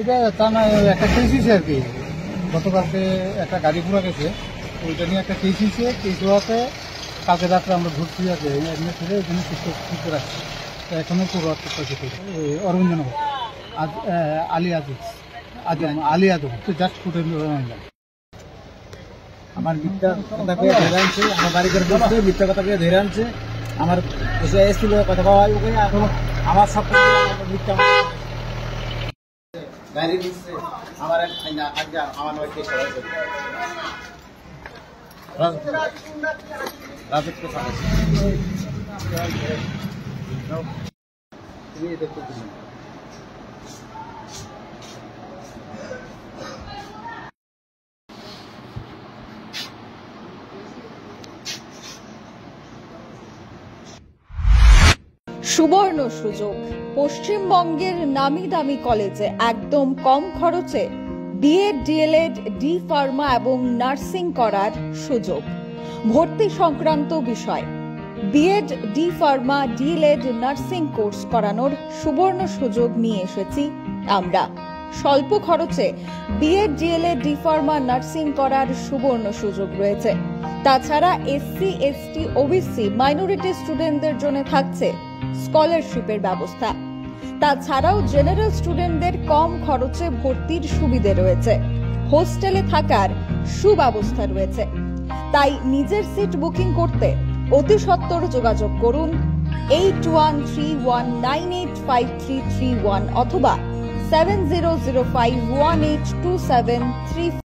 এটা তা না, একটা কেস হয়েছে আর কি। গতকালকে একটা গাড়ি ঘোরা গেছে, ওইটা নিয়ে একটা কেস হয়েছে। কেস হওয়াতে কালকে রাত্রে আমরা ঘুরছি আছে এমনি থেকে ওই জন্য ঠিক করে রাখছি। এখনো পুরো অরবিন্দনগর আজ আলী আজম আলী আজম জাস্ট ফুটে আমার মিথ্যা কথা পেয়ে ধরে আনছে, আমার বাড়ি করে বলছে মিথ্যা কথা পেয়ে ধরে আনছে। আমার এসে এসেছিল কথা পাওয়া আমার সব মিথ্যা গাড়ি দিচ্ছে আমার আমার নয় কেস হয়েছে রাজত্ব তুমি এটা তো সুবর্ণ সুযোগ। পশ্চিমবঙ্গের নামি দামি কলেজে একদম কম খরচে বিএড, ডিএলএড, ডি ফার্মা এবং নার্সিং করার সুযোগ। ভর্তি সংক্রান্ত বিষয় BEd, D pharma, DElEd, nursing course করানোর সুবর্ণ সুযোগ নিয়ে এসেছি আমরা। স্বল্প খরচে BEd, DElEd, D pharma, nursing করার সুবর্ণ সুযোগ রয়েছে। তাছাড়া এসসি, এসটি, ওবিসি, মাইনরিটি স্টুডেন্টদের জন্য থাকছে স্কলারশিপের ব্যবস্থা। তাছাড়াও জেনারেল স্টুডেন্টদের কম খরচে ভর্তির সুবিধে রয়েছে। হোস্টেলে থাকার সুব্যবস্থা রয়েছে। তাই নিজের সিট বুকিং করতে অতি সত্বর যোগাযোগ করুন 8131985331 অথবা 7005182734।